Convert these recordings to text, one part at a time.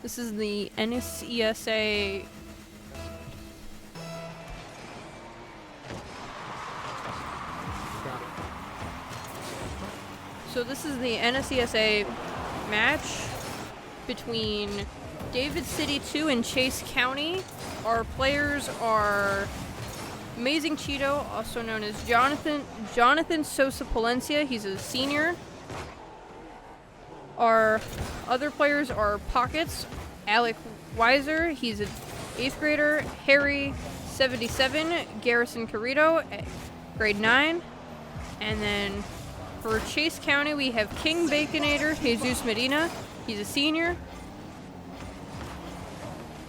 This is the NSESA. So this is the NSESA match between David City 2 and Chase County. Our players are Amazing Cheeto, also known as Jonathan Sosa Palencia. He's a senior. Our other players are Pockets, Alec Weiser, he's an 8th grader, Harry 77, Garrison Carrito, grade 9, and then for Chase County we have King Baconator, Jesus Medina, he's a senior.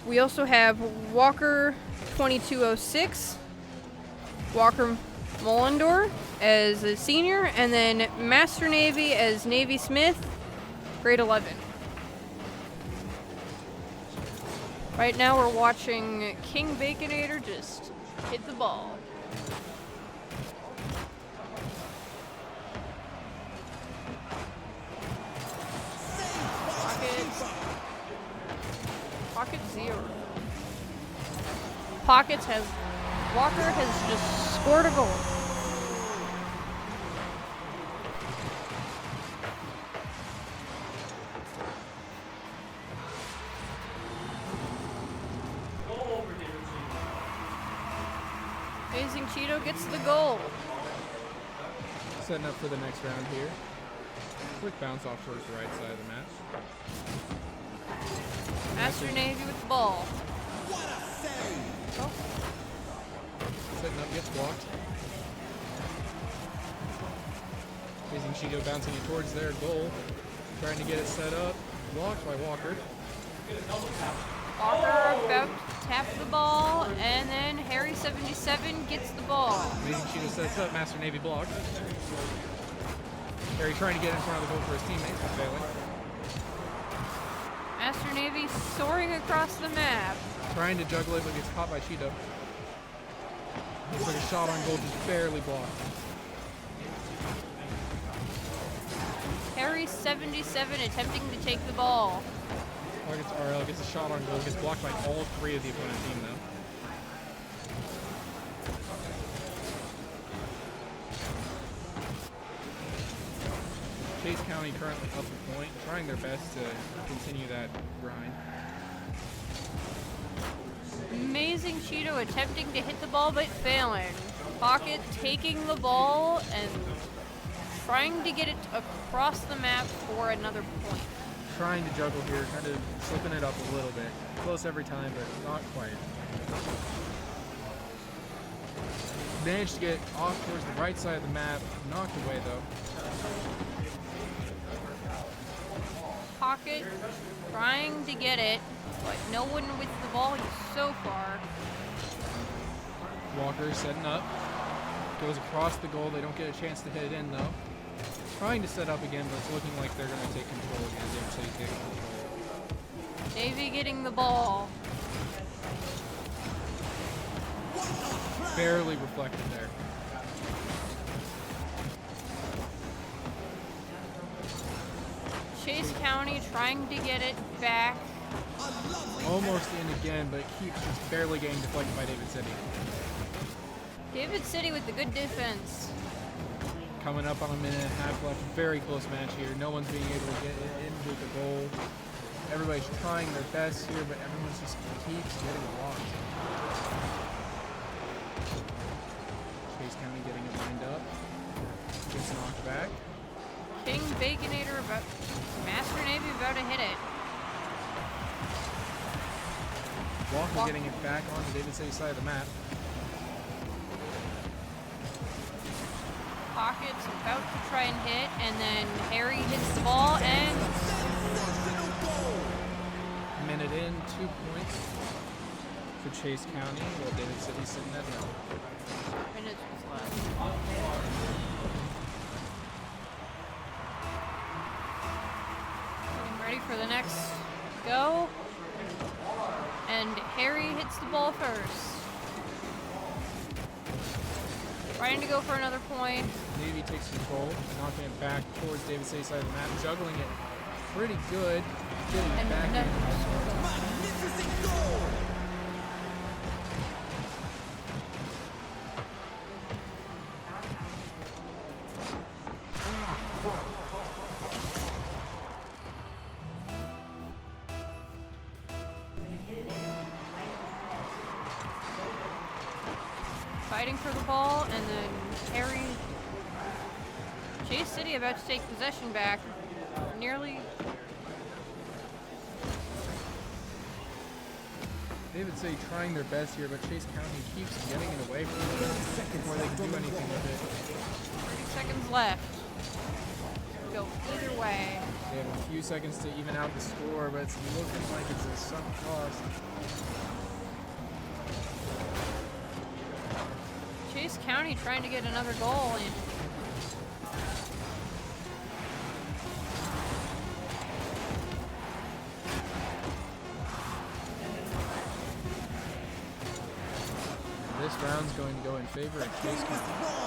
We also have Walker 2206, Walker Mullendor as a senior, and then Master Navy as Navy Smith, grade 11. Right now we're watching King Baconator just hit the ball. Pocket 0. Pockets has, Walker has just scored a goal. Amazing Cheeto gets the goal. Setting up for the next round here. Quick bounce off towards the right side of the match. Master Navy with the ball. Oh. Setting up, gets blocked. Amazing Cheeto bouncing it towards their goal. Trying to get it set up. Blocked by Walker. Walker about to tap the ball, and then Harry 77 gets the ball. Amazing Cheeto sets up, Master Navy blocked. Harry trying to get in front of the goal for his teammates, but failing. Master Navy soaring across the map. Trying to juggle it, but gets caught by Cheeto. Looks like a shot on goal, just barely blocked. Harry 77 attempting to take the ball. Targets RL, gets a shot on goal, gets blocked by all 3 of the opponent team though. Chase County currently up a point, trying their best to continue that grind. Amazing Cheeto attempting to hit the ball but failing. Pocket taking the ball and trying to get it across the map for another point. Trying to juggle here, kind of slipping it up a little bit. Close every time, but not quite. Managed to get off towards the right side of the map, knocked away though. Pocket trying to get it, but no one with the ball so far. Walker setting up. Goes across the goal. They don't get a chance to hit it in though. Trying to set up again, but it's looking like they're going to take control again. David City taking control. Navy getting the ball. Barely reflected there. Chase County trying to get it back. Almost in again, but it keeps just barely getting deflected by David City. David City with the good defense. Coming up on a minute and a half left. Very close match here. No one's being able to get it in with the goal. Everybody's trying their best here, but everyone's just keeps getting lost. Chase County getting it lined up. Gets knocked back. King Baconator about, Master Navy about to hit it. Walker getting it back onto David City's side of the map. Pockets about to try and hit, and then Harry hits the ball, and minute in, 2 points for Chase County, while David City's sitting at 0. minutes was left. Getting ready for the next go, and Harry hits the ball first. Trying to go for another point. Navy takes control, knocking it back towards David City's side of the map, juggling it pretty good. getting And back no- in. Magnificent goal! Fighting for the ball, and then Harry. Chase City about to take possession back. Nearly. David City trying their best here, but Chase County keeps getting it away from them before they can do anything with it. 30 seconds left. Go either way. They have a few seconds to even out the score, but it's looking like it's a sunk cost. Chase County trying to get another goal in. This round's going to go in favor of Chase County.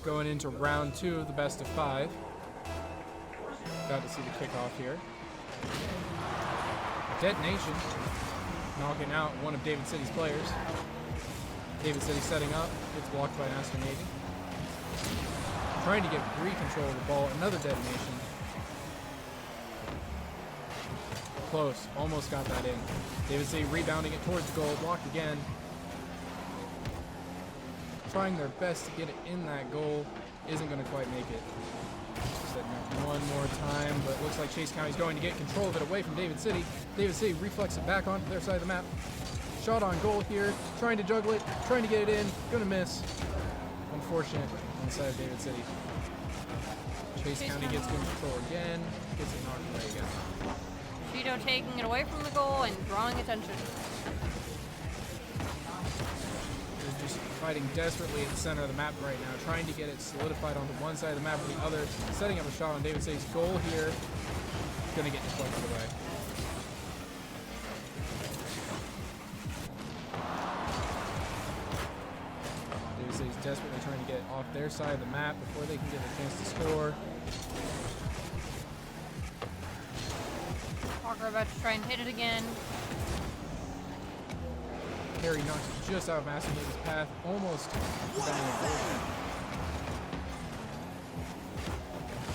Going into round 2 of the best of 5. About to see the kickoff here. Detonation knocking out one of David City's players. David City setting up. Gets blocked by Master Navy. Trying to get control of the ball. Another detonation. Close. Almost got that in. David City rebounding it towards goal. Blocked again. Trying their best to get it in that goal. Isn't going to quite make it. Setting up one more time, but looks like Chase County's going to get control of it away from David City. David City reflexes it back onto their side of the map. Shot on goal here. Trying to juggle it. Trying to get it in. Going to miss. Unfortunate on the side of David City. Chase County gets good control again. Gets it knocked away again. Cheeto taking it away from the goal and drawing attention. They're just fighting desperately at the center of the map right now, trying to get it solidified onto one side of the map or the other, setting up a shot on David City's goal here. Gonna get deflected away. David City's desperately trying to get it off their side of the map before they can get a chance to score. Walker about to try and hit it again. Harry knocks it just out of Master Navy's path, almost preventing a goal.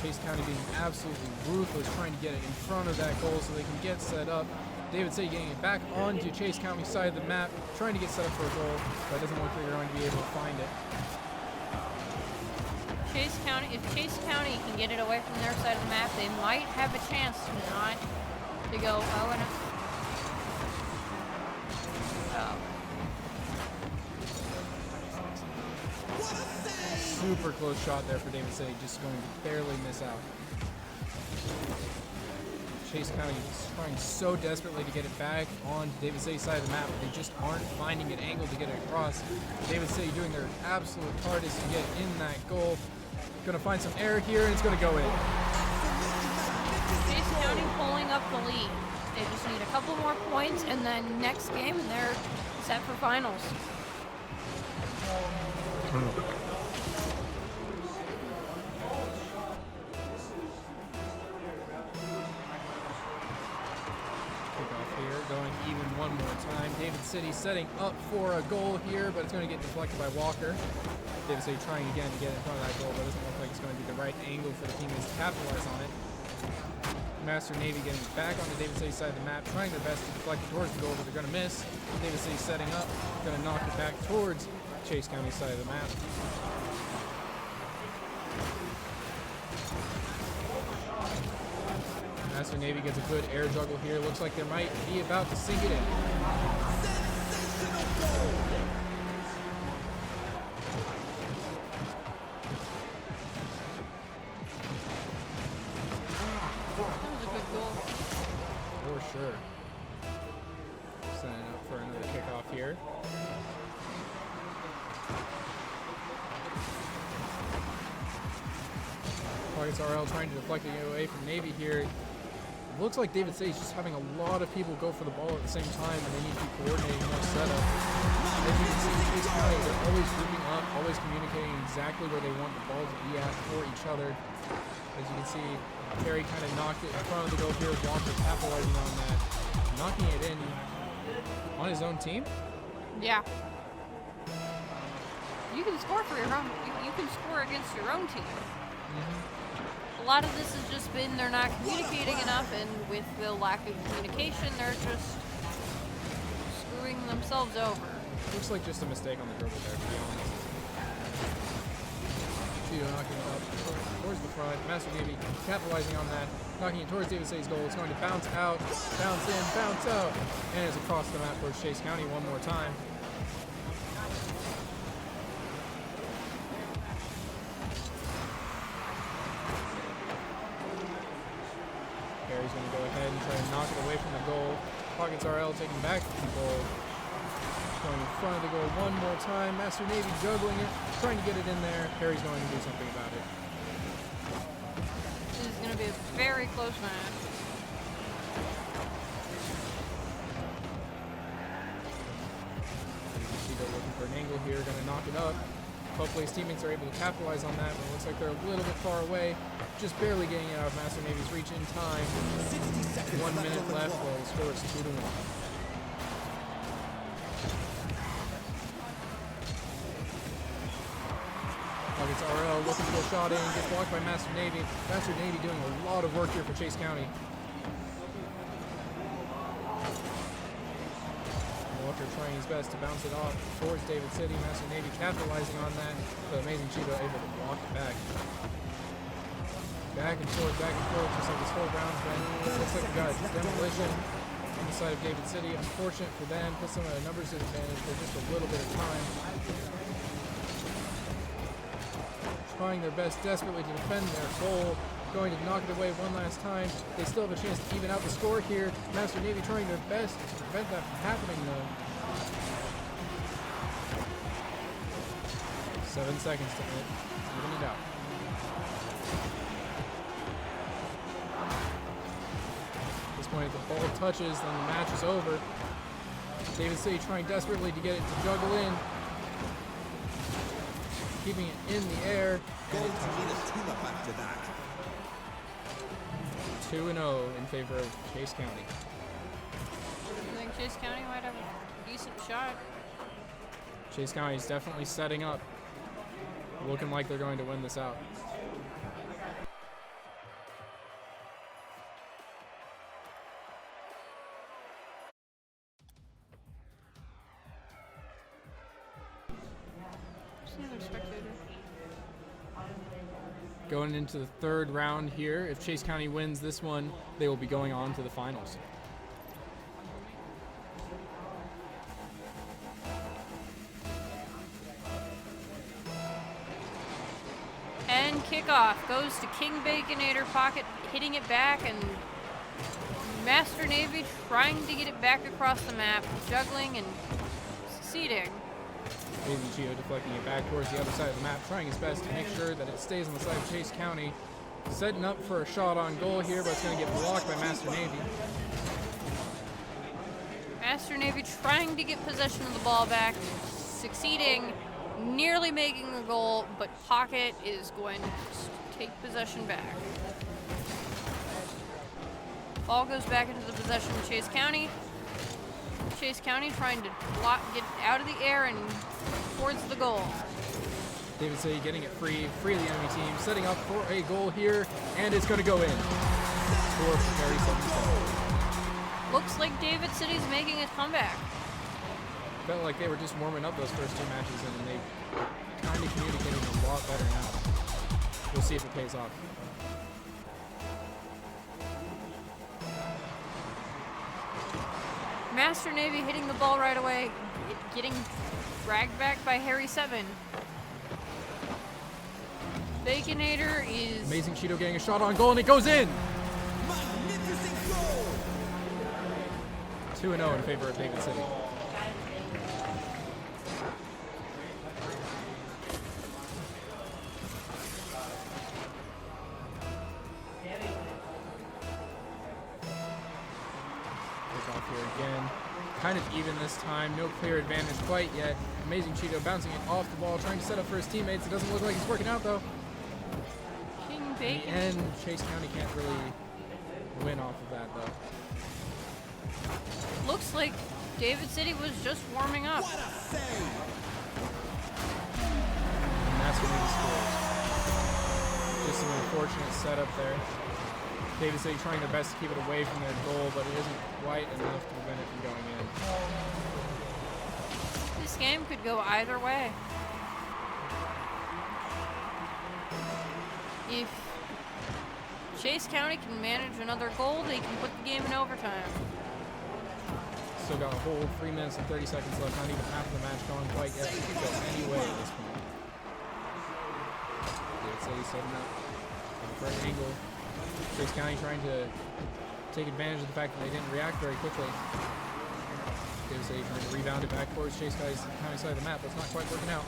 Chase County being absolutely ruthless, trying to get it in front of that goal so they can get set up. David City getting it back onto Chase County's side of the map, trying to get set up for a goal, but it doesn't look like they're going to be able to find it. Chase County, if Chase County can get it away from their side of the map, they might have a chance not to go 0-0. Super close shot there for David City, just going to barely miss out. Chase County is trying so desperately to get it back on David City's side of the map, but they just aren't finding an angle to get it across. David City doing their absolute hardest to get in that goal. Going to find some error here, and it's going to go in. Chase County pulling up the lead. They just need a couple more points, and then next game, and they're set for finals. Going even one more time. David City setting up for a goal here, but it's going to get deflected by Walker. David City trying again to get in front of that goal, but it doesn't look like it's going to be the right angle for the teammates to capitalize on it. Master Navy getting back on the David City side of the map, trying their best to deflect it towards the goal, but they're going to miss. David City setting up, going to knock it back towards Chase County's side of the map. Master Navy gets a good air juggle here. Looks like they might be about to sink it in. That was a good goal. For sure. Setting up for another kickoff here. Pockets RL trying to deflect it away from Navy here. It looks like David City's just having a lot of people go for the ball at the same time, and they need to be coordinating their setup. As you can see, Chase County, they're always grouping up, always communicating exactly where they want the ball to be at for each other. As you can see, Terry kind of knocked it in front of the goal here. Walker capitalizing on that, knocking it in on his own team. Yeah. You can score for your own. You can score against your own team. A lot of this has just been they're not communicating enough, and with the lack of communication, they're just screwing themselves over. Looks like just a mistake on the dribble there, to be honest. Cheeto knocking it up towards the front. Master Navy capitalizing on that, knocking it towards David City's goal. It's going to bounce out, bounce in, bounce out, and it's across the map towards Chase County one more time. He's going to go ahead and try to knock it away from the goal. Pockets RL taking back the goal. Going in front of the goal one more time. Master Navy juggling it, trying to get it in there. Harry's going to do something about it. This is going to be a very close match. Cheeto looking for an angle here, going to knock it up. Hopefully his teammates are able to capitalize on that, but it looks like they're a little bit far away. Just barely getting it out of Master Navy's reach in time. 1 minute left while the score is 2-1. Pockets RL looking to go shot in, gets blocked by Master Navy. Master Navy doing a lot of work here for Chase County. Walker trying his best to bounce it off towards David City. Master Navy capitalizing on that, but Amazing Cheeto able to block it back. Back and forth, just like this whole round's been. Looks like we got demolition on the side of David City. Unfortunate for them, puts them at a numbers disadvantage for just a little bit of time. Trying their best desperately to defend their goal. Going to knock it away one last time. They still have a chance to even out the score here. Master Navy trying their best to prevent that from happening though. 7 seconds to even it out. At this point, if the ball touches, then the match is over. David City trying desperately to get it to juggle in. Keeping it in the air. Goal to lead a team up after that. 2-0 in favor of Chase County. I think Chase County might have a decent shot. Chase County is definitely setting up. Looking like they're going to win this out. Just another spectator. Going into the third round here, if Chase County wins this one, they will be going on to the finals. And kickoff goes to King Baconator. Pocket hitting it back, and Master Navy trying to get it back across the map, juggling and succeeding. Amazing Cheeto deflecting it back towards the other side of the map, trying his best to make sure that it stays on the side of Chase County. Setting up for a shot on goal here, but it's going to get blocked by Master Navy. Master Navy trying to get possession of the ball back, succeeding, nearly making the goal, but Pocket is going to take possession back. Ball goes back into the possession of Chase County. Chase County trying to get out of the air and towards the goal. David City getting it free of the enemy team, setting up for a goal here, and it's going to go in. Score for Gary 77. Looks like David City's making a comeback. Felt like they were just warming up those first two matches, and they kind of communicating a lot better now. We'll see if it pays off. Master Navy hitting the ball right away, getting dragged back by Harry 7. Baconator is... Amazing Cheeto getting a shot on goal, and it goes in! 2-0 in favor of David City. Off here again. Kind of even this time. No clear advantage quite yet. Amazing Cheeto bouncing it off the ball, trying to set up for his teammates. It doesn't look like it's working out though. King In Bacon. the end, Chase County can't really win off of that though. Looks like David City was just warming up. What a save! And that's when he scores. Just an unfortunate setup there. David City trying their best to keep it away from their goal, but it isn't quite enough to prevent it from going in. This game could go either way. If Chase County can manage another goal, they can put the game in overtime. Still got a whole 3 minutes and 30 seconds left. Not even half of the match gone quite yet. It could go any way at this point. David City setting up for an angle. Chase County trying to take advantage of the fact that they didn't react very quickly. David City trying to rebound it back towards Chase County's side of the map, but it's not quite working out.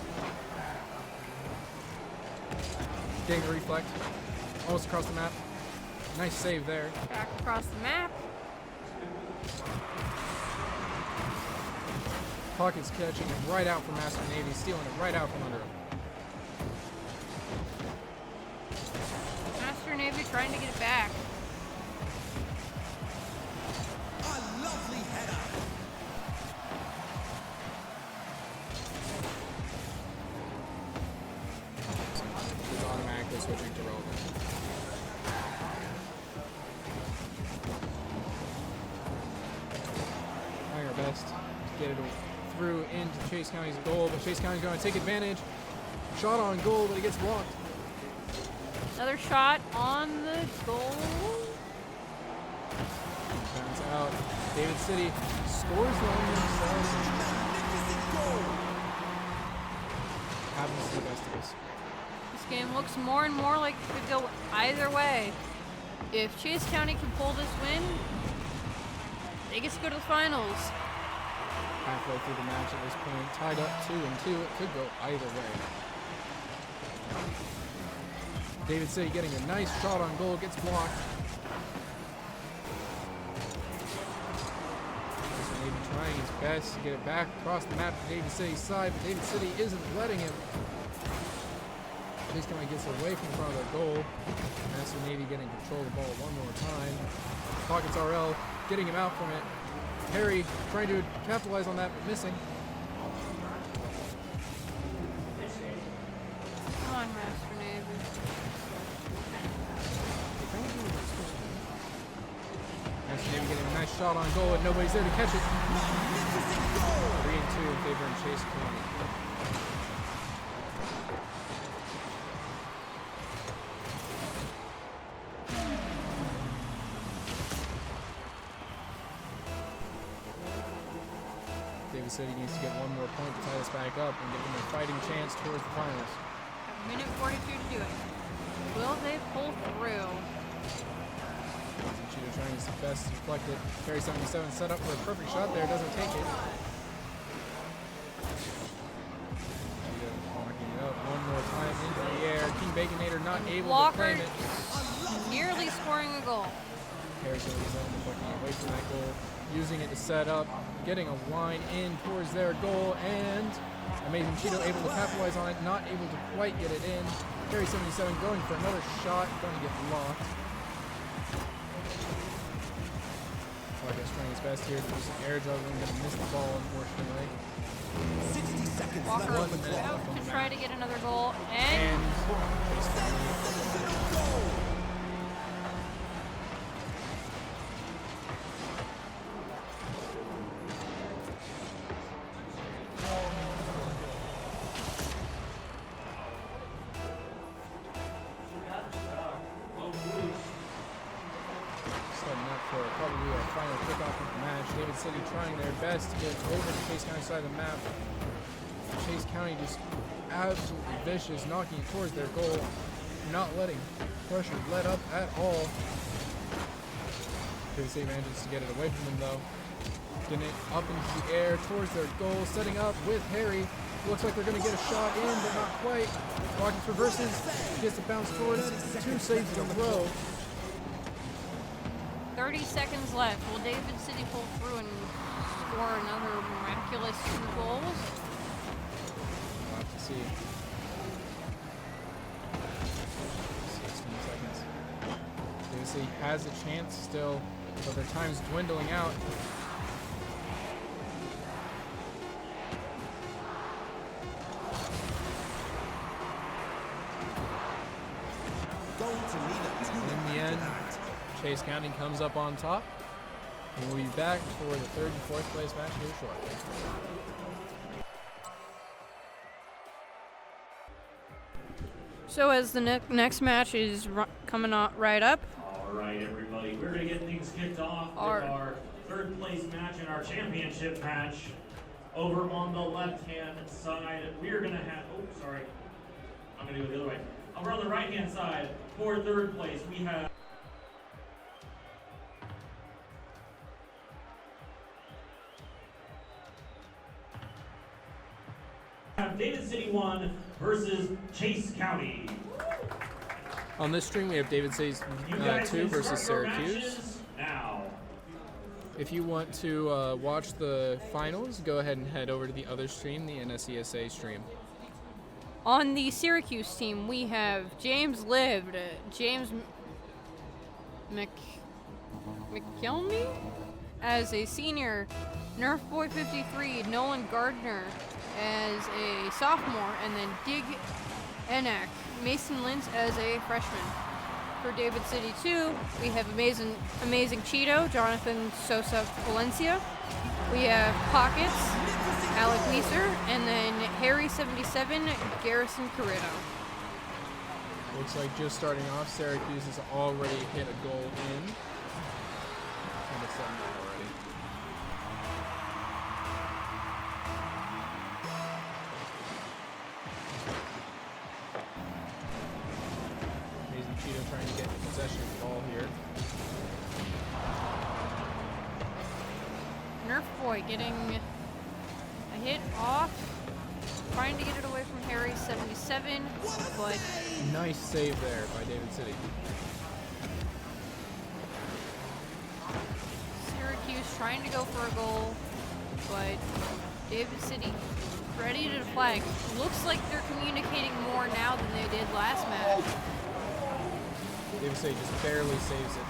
Getting the reflect. Almost across the map. Nice save there. Back across the map. Pockets catching it right out from Master Navy, stealing it right out from under him. Master Navy trying to get it back. A lovely header. It's automatically switching to relevant. Trying our best to get it through into Chase County's goal, but Chase County's going to take advantage. Shot on goal, but it gets blocked. Another shot on the goal. Bounce out. David City scores one themselves. Magnificent goal. Happens to the best of us. This game looks more and more like it could go either way. If Chase County can pull this win, they get to go to the finals. Halfway through the match at this point, tied up 2-2. It could go either way. David City getting a nice shot on goal, gets blocked. Maybe trying his best to get it back across the map to David City's side, but David City isn't letting him. Chase County gets away from the front of their goal. Master Navy getting control of the ball one more time. Pockets RL getting him out from it. Harry trying to capitalize on that, but missing. Come on, Master Navy. Master Navy getting a nice shot on goal, and nobody's there to catch it. Magnificent goal. 3-2 in favor of Chase County. David City needs to get one more point to tie this back up and give them a fighting chance towards the finals. A minute 42 to do it. Will they pull through? Cheeto trying his best to deflect it. Carry 77 set up for a perfect shot there, doesn't take it. Cheeto blocking it up one more time into the air. King Baconator not able to Blocker claim it. nearly scoring a goal. Carry 77 deflecting away from that goal. Using it to set up, getting a line in towards their goal, and Amazing Cheeto able to capitalize on it, not able to quite get it in. Carry 77 going for another shot, going to get blocked. Pockets trying his best here to do some air juggling, going to miss the ball unfortunately. 60 seconds Walker left on the minute clock. left on to the try map. to get another goal, And and Sensational goal. setting up for probably a final kickoff of the match. David City trying their best to get over to Chase County side of the map. Chase County just absolutely vicious, knocking it towards their goal, not letting pressure let up at all. David City manages to get it away from them though. Getting it up into the air towards their goal, setting up with Harry. Looks like they're going to get a shot in, but not quite. Rockets reverses, gets the bounce towards, 2 saves in a row. 30 seconds left. Will David City pull through and score another miraculous 2 goals? We'll have to see. 16 seconds. David City has a chance still, but their time's dwindling out. In the end, Chase County comes up on top, and we'll be back for the 3rd and 4th place match here shortly. So as the next match is coming right up. All right, everybody, we're going to get things kicked off with our 3rd place match and our championship match. Over on the left-hand side, we are going to have, oh, sorry, I'm going to go the other way. Over on the right-hand side, for 3rd place, we have David City 1 versus Chase County. On this stream, we have David City's 2 versus Syracuse. Now. If you want to watch the finals, go ahead and head over to the other stream, the NSESA stream. On the Syracuse team, we have James Lived, James McKelney as a senior, Nerf Boy 53, Nolan Gardner as a sophomore, and then Dig Enak, Mason Lintz as a freshman. For David City 2, we have Amazing Cheeto, Jonathan Sosa Valencia. We have Pockets, Alec Weiser, and then Harry 77, Garrison Carrito. Looks like just starting off, Syracuse has already hit a goal in. And it's 7 already. Amazing Cheeto trying to get possession of the ball here. Nerf Boy getting a hit off, trying to get it away from Harry 77, but Nice save there by David City. Syracuse trying to go for a goal, but David City ready to flag. Looks like they're communicating more now than they did last match. David City just barely saves it.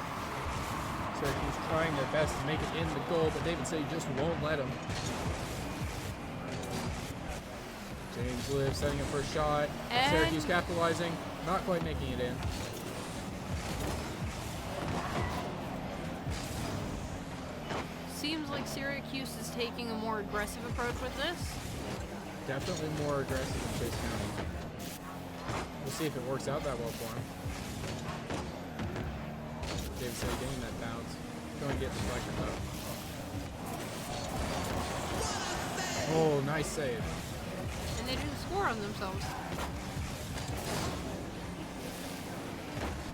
Syracuse trying their best to make it in the goal, but David City just won't let him. James Liv setting up for a shot. And Syracuse capitalizing, not quite making it in. seems like Syracuse is taking a more aggressive approach with this. Definitely more aggressive than Chase County. We'll see if it works out that well for him. David City getting that bounce. Going to get deflected though. Oh, nice save. And they didn't score on themselves.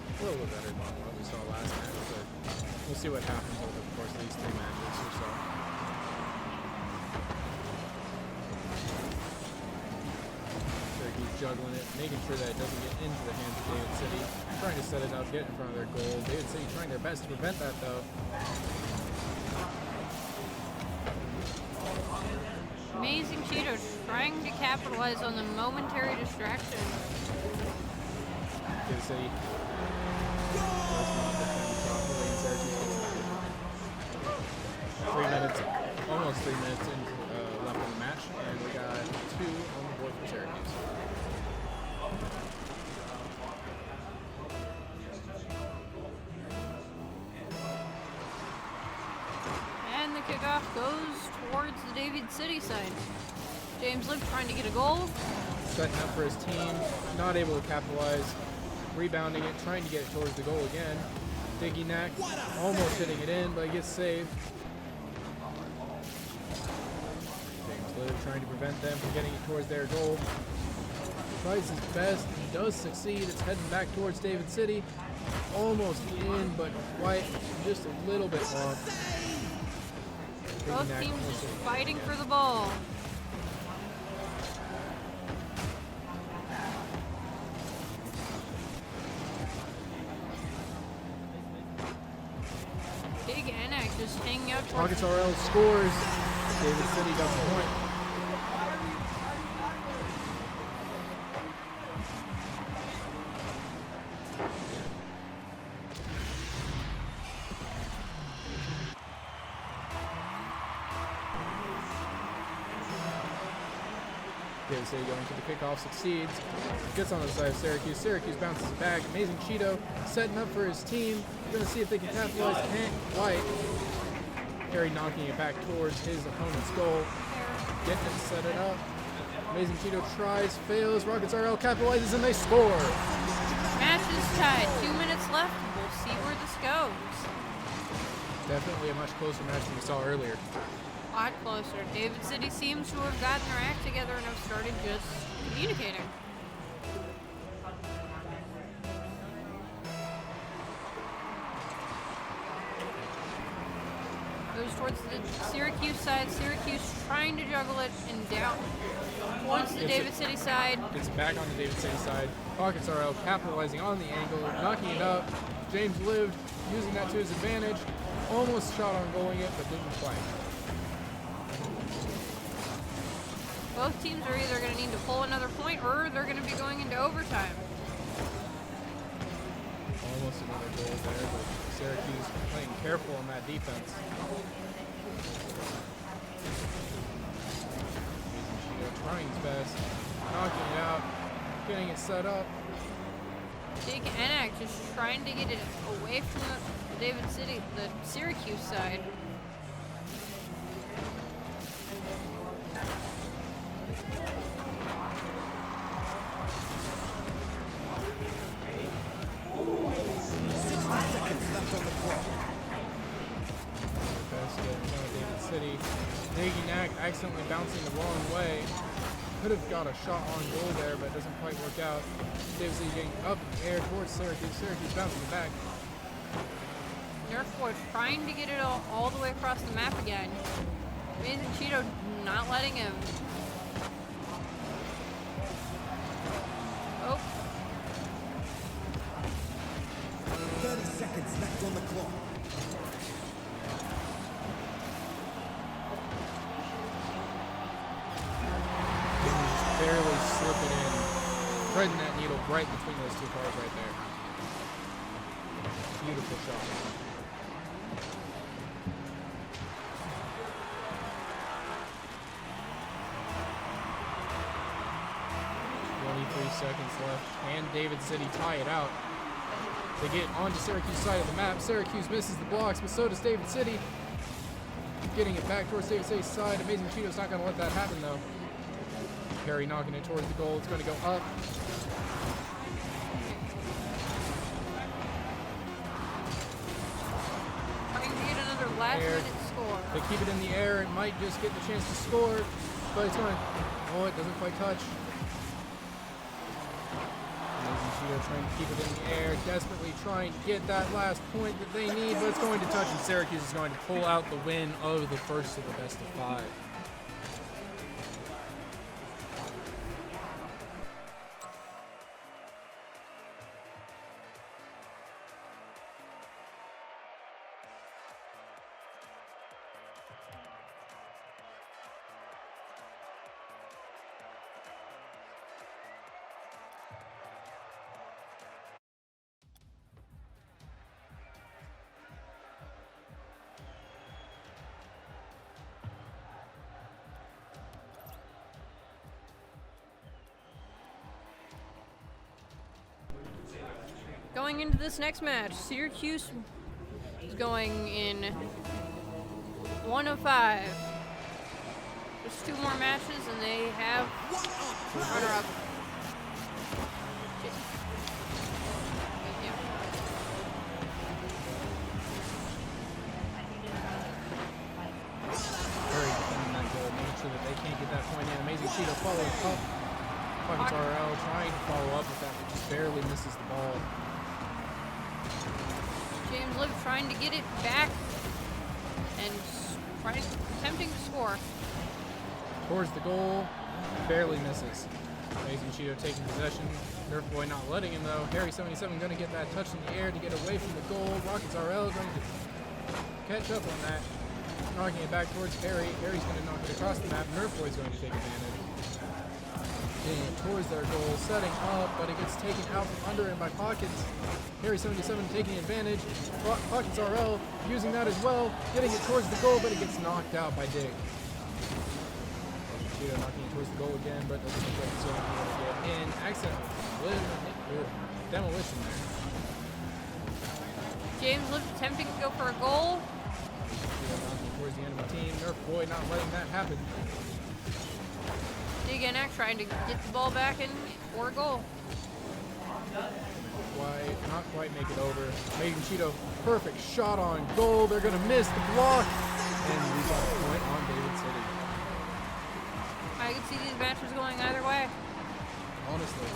A little bit better than what we saw last match, but we'll see what happens over the course of these 3 matches or so. Syracuse juggling it, making sure that it doesn't get into the hands of David City. Trying to set it up, get in front of their goal. David City trying their best to prevent that though. Amazing Cheeto trying to capitalize on the momentary distraction. David City does not defend properly, and Syracuse gets it. 3 minutes, almost 3 minutes left in the match, and we got 2 on the board for Syracuse. And the kickoff goes towards the David City side. James Liv trying to get a goal. Setting up for his team, not able to capitalize. Rebounding it, trying to get it towards the goal again. Diggy Knack, almost hitting it in, but he gets saved. James Liv trying to prevent them from getting it towards their goal. Tries his best, he does succeed. It's heading back towards David City. Almost in, but quite just a little bit off. Both Ignac teams also- just fighting yeah. for the ball. Big Enac just hanging out towards Pockets RL scores. David City got the point. David City going to the kickoff, succeeds. Gets on the side of Syracuse. Syracuse bounces it back. Amazing Cheeto setting up for his team. We're going to see if they can capitalize. Can't quite. Harry knocking it back towards his opponent's goal. Getting it, set it up. Amazing Cheeto tries, fails. Rockets RL capitalizes, and they score. Match is tied. 2 minutes left. We'll see where this goes. Definitely a much closer match than we saw earlier. A lot closer. David City seems to have gotten their act together and have started just communicating. Goes towards the Syracuse side. Syracuse trying to juggle it and down towards the Gets David it. City side. Gets back on the David City side. Pockets RL capitalizing on the angle, knocking it up. James lived, using that to his advantage. Almost shot on goaling it, but didn't quite. Both teams are either going to need to pull another point or they're going to be going into overtime. Almost another goal there, but Syracuse playing careful on that defense. Cheeto trying his best, knocking it out, getting it set up. Big Enac just trying to get it away from the David City, the Syracuse side. David City. Ignac accidentally bouncing the wrong way. Could have got a shot on goal there, but it doesn't quite work out. David City getting up in the air towards Syracuse. Syracuse bouncing it back. Nerfboy trying to get it all the way across the map again. Amazing Cheeto not letting him. Oh, 30 seconds left on the clock. Barely slipping in, threading that needle right between those two cars right there. Beautiful shot. Seconds left, and David City tie it out. They get onto Syracuse side of the map. Syracuse misses the blocks, but so does David City. Getting it back towards David City's side. Amazing Cheeto's not going to let that happen, though. Perry knocking it towards the goal. It's going to go up. trying to get another last minute score. They keep it in the air. It might just get the chance to score, but it's going to... Oh, it doesn't quite touch. Amazing Cheeto trying to keep it in the air, desperately trying to get that last point that they need, but it's going to touch, and Syracuse is going to pull out the win of the first of the best of 5. Going into this next match, Syracuse is going in 1 of 5. Just 2 more matches and they have runner-up. Very defending that goal, making sure that they can't get that point in. Amazing Cheeto following up. Pockets RL trying to follow up with that, but just barely misses the ball. James Liv trying to get it back and attempting to score. Towards the goal, barely misses. Amazing Cheeto taking possession. Nerf Boy not letting him though. Harry 77 going to get that touch in the air to get away from the goal. Rockets RL going to catch up on that. Knocking it back towards Harry. Harry's going to knock it across the map. Nerf Boy's going to take advantage. Getting it towards their goal, setting up, but it gets taken out from under him by Pockets. Harry 77 taking advantage. Pockets RL using that as well. Getting it towards the goal, but it gets knocked out by Dig. Cheeto knocking it towards the goal again, but doesn't look like it's going to be able to get in. Accident. Demolition there. James Liv attempting to go for a goal. Knocking towards the enemy team. Nerf Boy not letting that happen. Dig NX trying to get the ball back in for a goal. Not quite make it over. Amazing Cheeto, perfect shot on goal. They're going to miss the block. And we got a point on David City. I could see these matches going either way. Honestly.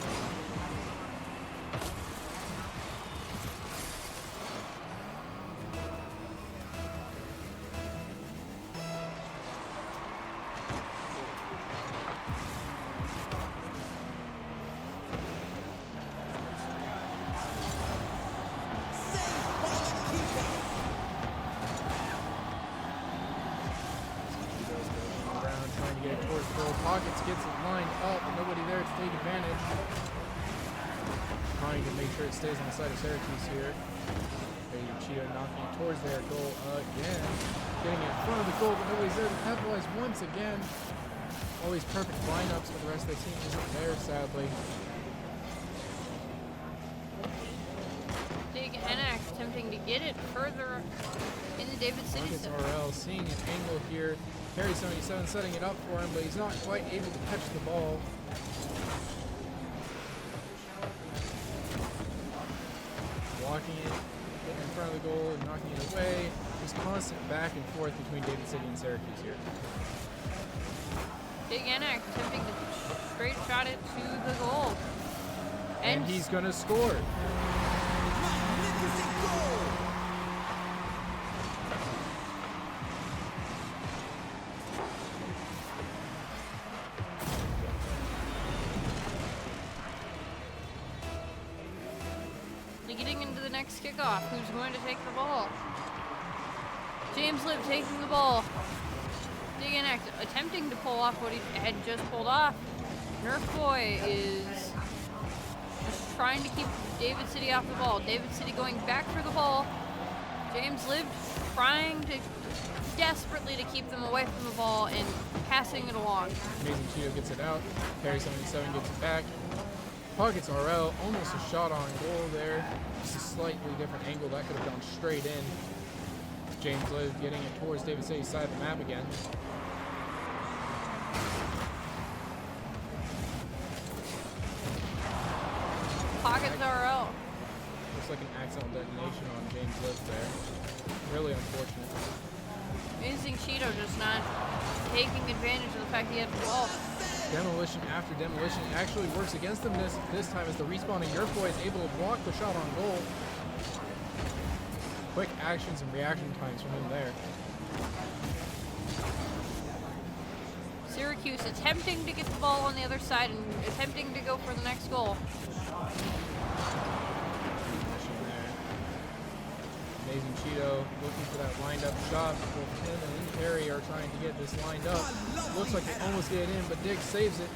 Trying to get it towards the goal. Pockets gets it lined up, but nobody there to take advantage. Trying to make sure it stays on the side of Syracuse here. Cheeto knocking it towards their goal again. Getting it in front of the goal, but nobody's there to capitalize once again. All these perfect lineups, but the rest of the team isn't there, sadly. Dig NX attempting to get it further in the David City Pockets zone. RL seeing an angle here. Harry 77 setting it up for him, but he's not quite able to catch the ball. Blocking it, getting in front of the goal and knocking it away. Just constant back and forth between David City and Syracuse here. Dig NX attempting to straight shot it to the goal. And he's going to score. Magnificent goal! Getting into the next kickoff. Who's going to take the ball? James Liv taking the ball. Dig NX attempting to pull off what he had just pulled off. Nerf Boy is just trying to keep David City off the ball. David City going back for the ball. James Liv trying to desperately to keep them away from the ball and passing it along. Amazing Cheeto gets it out. Harry 77 gets it back. Pockets RL, almost a shot on goal there. Just a slightly different angle. That could have gone straight in. James Liv getting it towards David City's side of the map again. Pockets RL. Looks like an accidental detonation on James Liv there. Really unfortunate. Amazing Cheeto just not taking advantage of the fact he had the ball. Demolition after demolition actually works against them this time as the respawning Nerf Boy is able to block the shot on goal. Quick actions and reaction times from him there. Syracuse attempting to get the ball on the other side and attempting to go for the next goal. Amazing Cheeto looking for that lined up shot. Both him and Harry are trying to get this lined up. Looks like they almost get it in, but Dig saves it.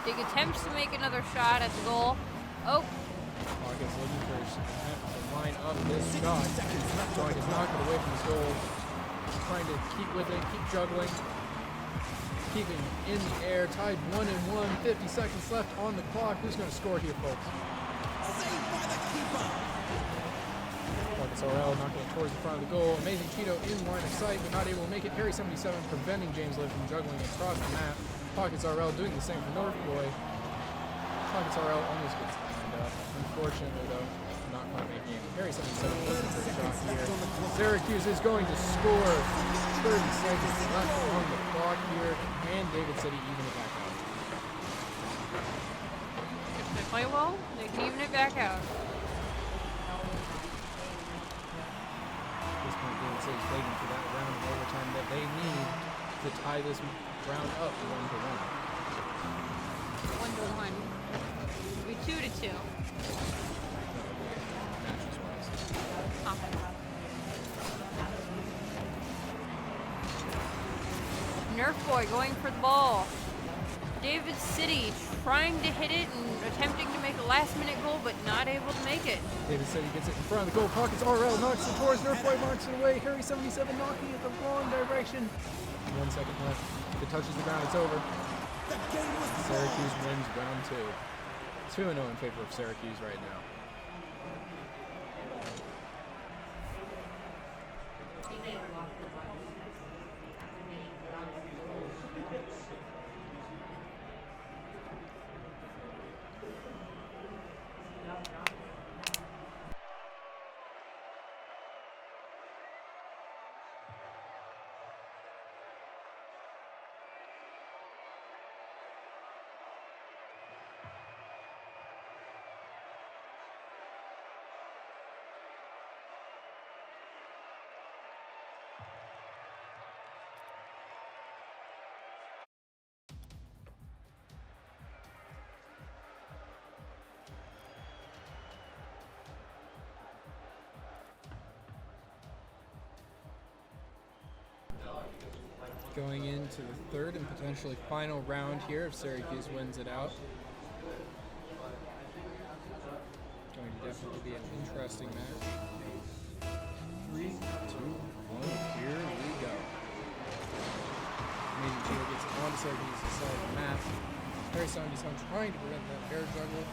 Dig attempts to make another shot at the goal. Oh, Pockets looking for his attempt to line up this shot. Trying to knock it away from his goal. Trying to keep with it, keep juggling. Keeping in the air, tied 1-1, 50 seconds left on the clock. Who's going to score here, folks? Saved by the keeper! Pockets RL knocking it towards the front of the goal. Amazing Cheeto in line of sight, but not able to make it. Harry 77 preventing James Liv from juggling across the map. Pockets RL doing the same for North Boy. Pockets RL almost gets lined up. Unfortunately, though, not quite making it. Harry 77 looking for a shot here. Syracuse is going to score. 30 seconds left on the clock here, and David City even it back out. if they play well, they can even it back out. At this point, David City's waiting for that to tie this round up 1-1. 1-1. It'll be 2-2. Matches-wise. Nerf Boy going for the ball. David City trying to hit it and attempting to make a last-minute goal, but not able to make it. David City gets it in front of the goal pockets. RL knocks it towards Nerf Boy, marks it away. Harry 77 knocking it the wrong direction. 1 second left. If it touches the ground, it's over. Syracuse wins round 2. 2-0 in favor of Syracuse right now. Going into the third and potentially final round here if Syracuse wins it out. Going to definitely be an interesting match. 3, 2, 1, here we go. Amazing Gio gets it on Syracuse's side of the map. Harry 77 trying to prevent that air juggle.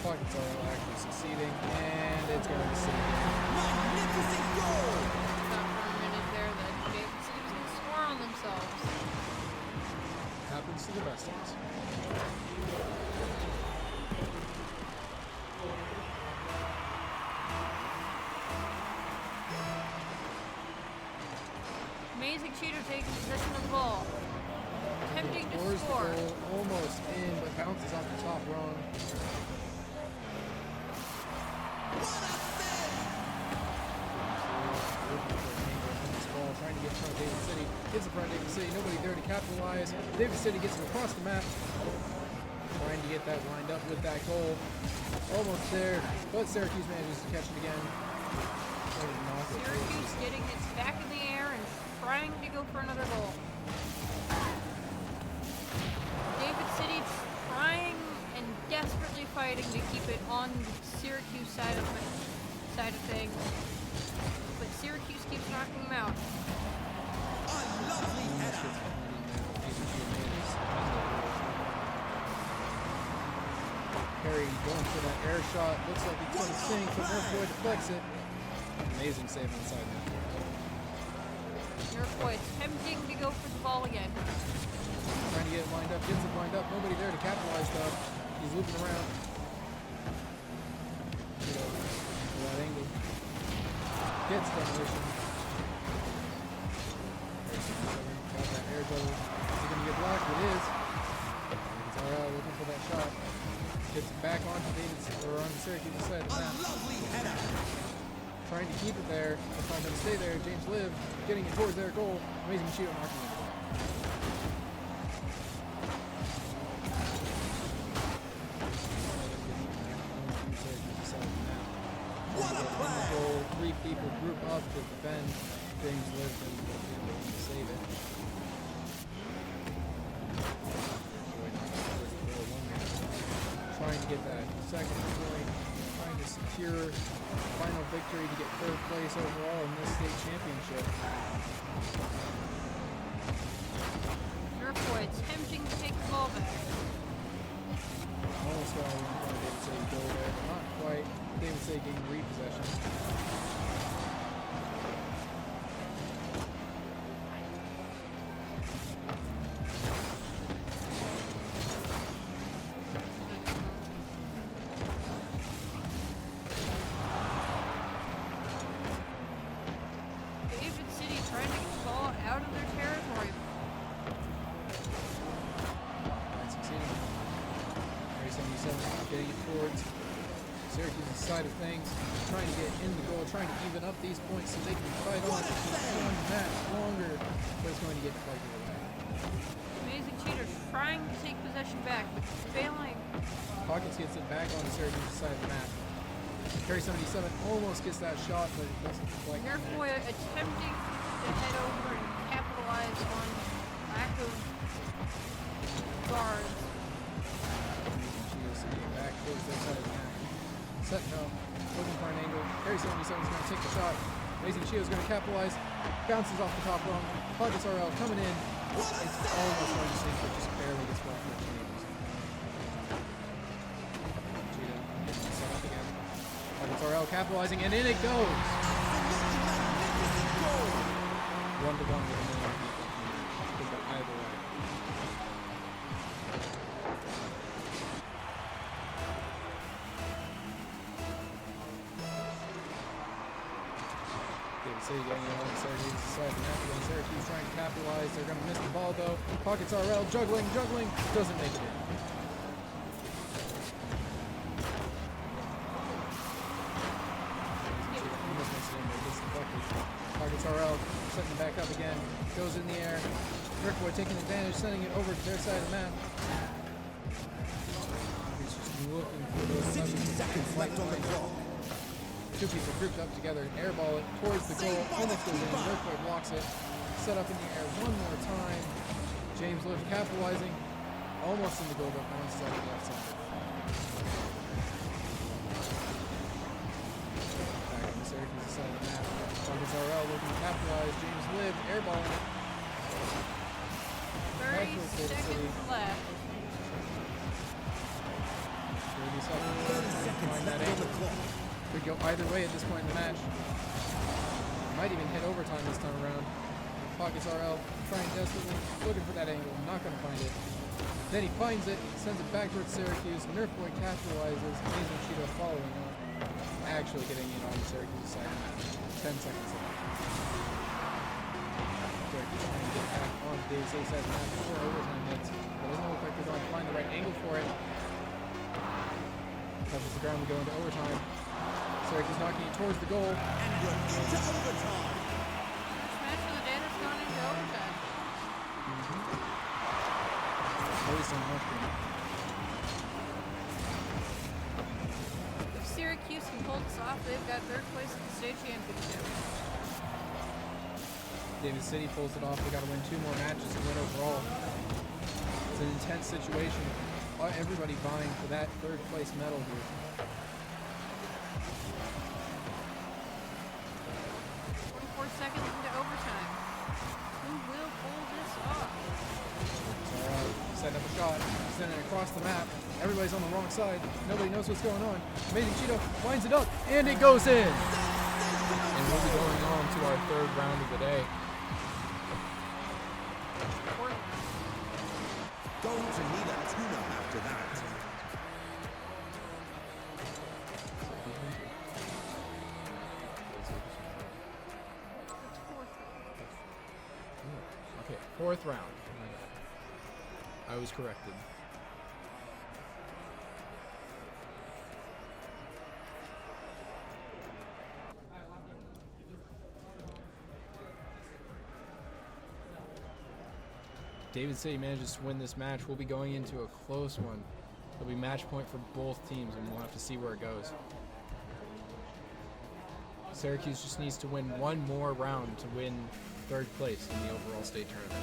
Pockets are actually succeeding, and it's going to sink in. Magnificent goal! Thought for a minute there that David City was going to score on themselves. Happens to the best of us. Amazing Cheater taking possession of the ball. Attempting to Scores the score. goal, almost in, but bounces off the top wrong. Trying to get in front of David City. Gets in front of David City. Nobody there to capitalize. David City gets it across the map. Trying to get that lined up with that goal. Almost there, but Syracuse manages to catch it again. Syracuse getting its back in the air and trying to go for another goal. David City trying and desperately fighting to keep it on the Syracuse side of things. But Syracuse keeps knocking them out. Harry going for that air shot. Looks like he's going to sink, but Nerf Boy deflects it. Amazing save on the side net. Nerf Boy attempting to go for the ball again. Trying to get it lined up, gets it lined up. Nobody there to capitalize though. He's looping around. Get over to that angle. Gets demolition. Got that air juggle. Is it going to get blocked? It is. It's RL looking for that shot. Gets it back onto David's, or on Syracuse's side of the map. Trying to keep it there. It's not going to stay there. James Liv getting it towards their goal. Amazing Cheeto marking it. What a play! 3 people group up to defend. James Liv and able to save it. Trying to get that second point, trying to secure final victory to get third place overall in this state championship. Nerf Boy attempting to take the ball back. Almost got David City go there, but not quite. David City getting repossession. David City trying to get the ball out of their territory. Not succeeding. Harry 77 getting it towards Syracuse's side of things, trying to get in the goal, trying to even up these points so they can fight on to keep one match longer, but it's going to get deflected away. Amazing Cheetah trying to take possession back, but failing. Pockets gets it back on the Syracuse side of the map. Carry 77 almost gets that shot, but it doesn't quite Nerf connect. Boy attempting to head over and capitalize on lack of guards. Cheetah sitting back towards their side of the map. Setting up, looking for an angle. Carry 77 is going to take the shot. Amazing Cheetah is going to capitalize. Bounces off the top rung. Pockets RL coming in. It's almost going to sink, but just barely gets blocked with James. Cheetah gets it set up again. Pockets RL capitalizing, and in it goes. 1-1 with a million people. Could go either way. David City getting it on Syracuse side of the net again. Syracuse trying to capitalize. They're going to miss the ball though. Pockets RL juggling, doesn't make it in. Almost makes it in, but it gets deflected. Pockets RL setting it back up again. Goes in the air. Rickboy taking advantage, sending it over to their side of the map. He's just looking for those 60 seconds left on the clock. Two people grouped up together, airball it towards the goal, almost goes in, Rickboy blocks it, set up in the air one more time. James Liv capitalizing, almost in the goal, but one step left side. Back on the Syracuse side of the map. Pockets RL looking to capitalize, James Liv airballing it. 30 seconds left. 30 seconds. 30 seconds Find that left on the angle. clock. Could go either way at this point in the match. Might even hit overtime this time around. Pockets RL trying desperately, looking for that angle, not going to find it. Then he finds it, sends it back towards Syracuse. Nerf Boy capitalizes, Amazing Cheetah following up. Actually getting in on the Syracuse side of the match. 10 seconds left. Syracuse trying to get back on David City's side of the match before overtime hits. But doesn't look like they're going to find the right angle for it. Touches the ground, we go into overtime. Syracuse knocking it towards the goal. And we're into overtime. First match of the day that's gone into overtime. At least on North Green. If Syracuse can pull this off, they've got third place in the state championship. David City pulls it off. They got to win 2 more matches to win overall. It's an intense situation. Everybody vying for that third place medal here. 24 seconds into overtime. Who will pull this off? Setting up a shot, sending it across the map. Everybody's on the wrong side. Nobody knows what's going on. Amazing Cheetah winds it up, and it goes in. And we'll be going on to our 3rd round of the day. Going to need a tune-up after that. Okay, 4th round. I was corrected. David City manages to win this match. We'll be going into a close one. It'll be match point for both teams, and we'll have to see where it goes. Syracuse just needs to win one more round to win 3rd place in the overall state tournament.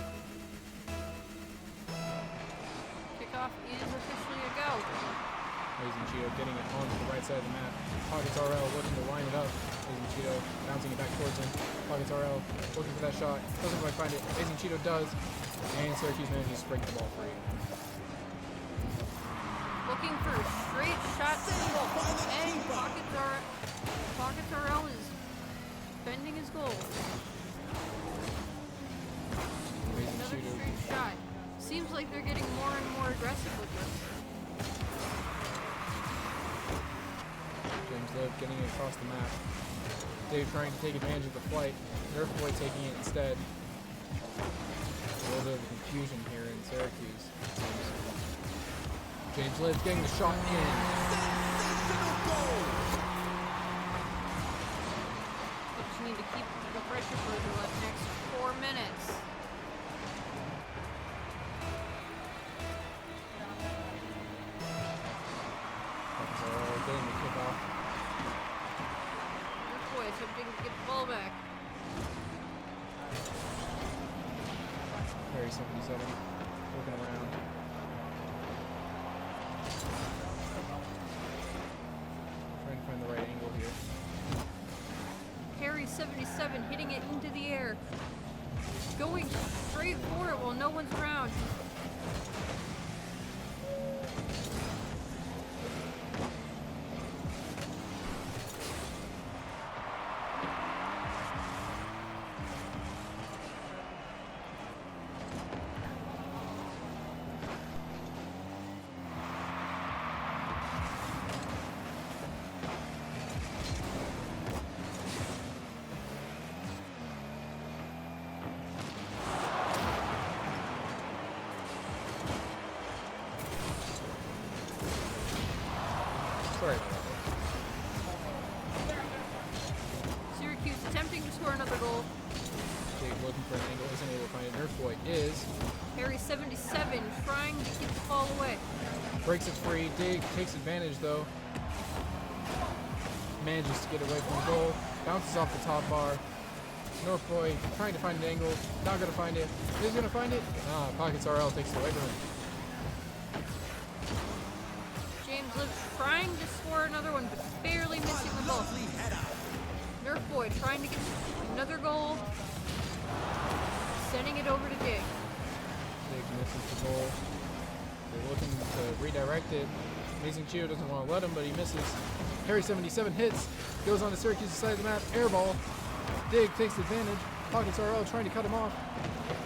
Kickoff is officially a go. Amazing Cheetah getting it onto the right side of the map. Pockets RL looking to line it up. Amazing Cheetah bouncing it back towards him. Pockets RL looking for that shot. Doesn't quite find it. Amazing Cheetah does. And Syracuse manages to break the ball free. Looking for a straight shot to the goal. And Pockets RL is bending his goal. Amazing Another Cheetah. straight shot. Seems like they're getting more and more aggressive with this. James Liv getting it across the map. Dave trying to take advantage of the flight. Nerf Boy taking it instead. A little bit of confusion here in Syracuse. James Liv getting the shot in. They just need to keep the pressure for the next 4 minutes. attempting to get the ball back. Harry 77, looking around. Trying to find the right angle here. Harry 77 hitting it into the air. Going straight for it while no one's around. Sorry about that. Syracuse attempting to score another goal. Dig looking for an angle, isn't able to find it. Nerf boy is. Harry 77 trying to get the ball away. Breaks it free. Dig takes advantage though. Manages to get away from the goal. Bounces off the top bar. North boy trying to find an angle. Not going to find it. Is going to find it? Ah, Pockets RL takes it away from him. James Liv trying to score another one, but barely missing the ball. Nerf Boy trying to get another goal. Sending it over to Dig. Dig misses the goal. They're looking to redirect it. Amazing Chio doesn't want to let him, but he misses. Harry 77 hits. Goes on to Syracuse's side of the map. Air ball. Dig takes advantage. Pockets RL trying to cut him off.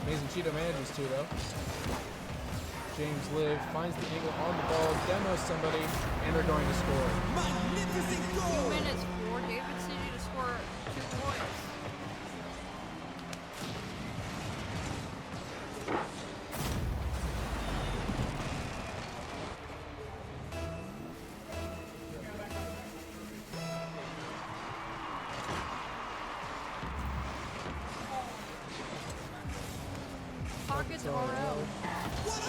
Amazing Cheeto manages to though. James Liv finds the angle on the ball, demos somebody, and they're going to score. Magnificent 2 goal! minutes for David City to score 2 points. Pockets RL.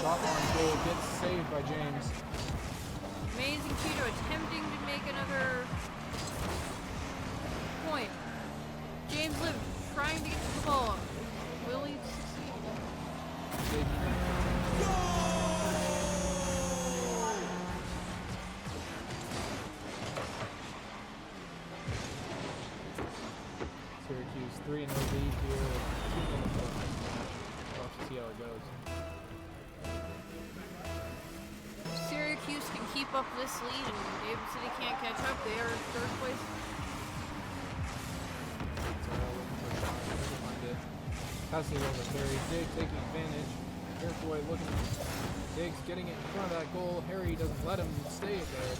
Shot on goal gets saved by James. Amazing Cheeto attempting to make another point. James Liv trying to get to the ball. Will he succeed? Dig. Syracuse 3-0 lead here. 2 minutes left in the match. We'll have to see how it goes. Syracuse can keep up this lead and David City can't catch up. They are in third place. So looking for a shot. Doesn't find it. Passing it over Harry. Dig taking advantage. Airboy looking. Dig's getting it in front of that goal. Harry doesn't let him stay there.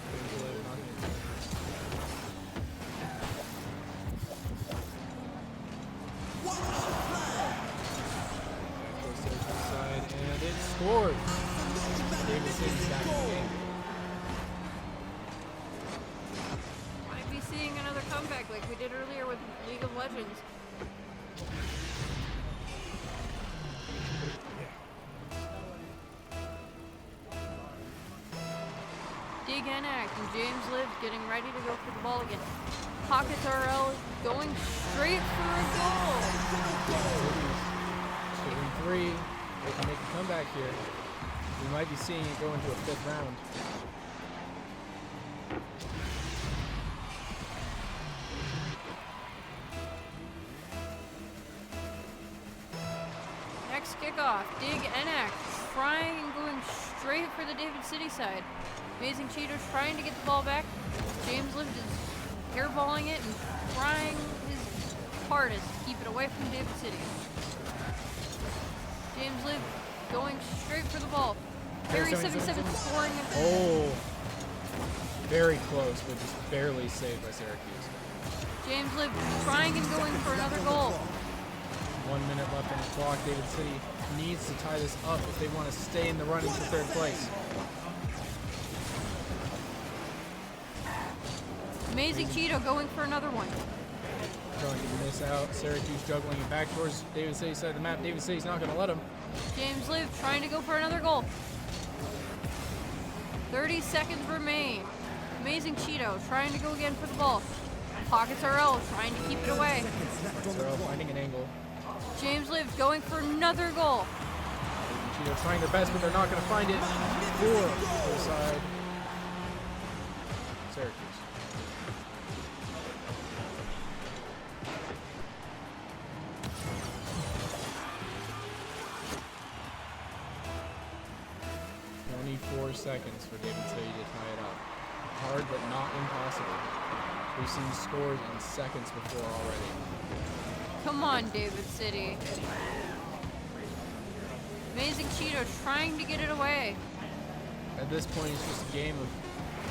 James Liv knocking it down. Goes Syracuse side and it scores. David City's back in the game. Might be seeing another comeback like we did earlier with League of Legends. Dig Enac and James Liv getting ready to go for the ball again. Pockets RL going straight for a goal. Shooting 3. They can make a comeback here. We might be seeing it go into a 5th round. Next kickoff, Dig Enac trying and going straight for the David City side. Amazing Cheaters trying to get the ball back. James Liv is airballing it and trying his hardest to keep it away from David City. James Liv going straight for the ball. Harry 77 scoring. Oh, very close, but just barely saved by Syracuse. James Liv trying and going for another goal. 1 minute left on the clock. David City needs to tie this up if they want to stay in the running for 3rd place. Amazing Cheeto going for another one. Going to miss out. Syracuse juggling it back towards David City's side of the map. David City's not going to let him. James Liv trying to go for another goal. 30 seconds remain. Amazing Cheeto trying to go again for the ball. Pockets RL trying to keep it away. Marcelo finding an angle. James Live going for another goal. Cheeto trying their best, but they're not going to find it. 4 to the side. Syracuse. Seconds for David City to tie it up. Hard but not impossible. We've seen scores in seconds before already. Come on, David City. Amazing Cheeto trying to get it away. At this point, it's just a game of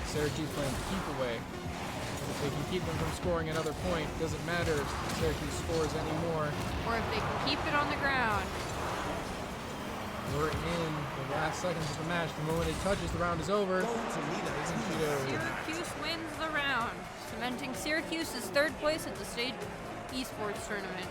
Syracuse playing keep away. If they can keep them from scoring another point, doesn't matter if Syracuse scores anymore. Or if they can keep it on the ground. We're in the last seconds of the match. The moment it touches, the round is over. Syracuse wins the round, cementing Syracuse's third place at the state esports tournament.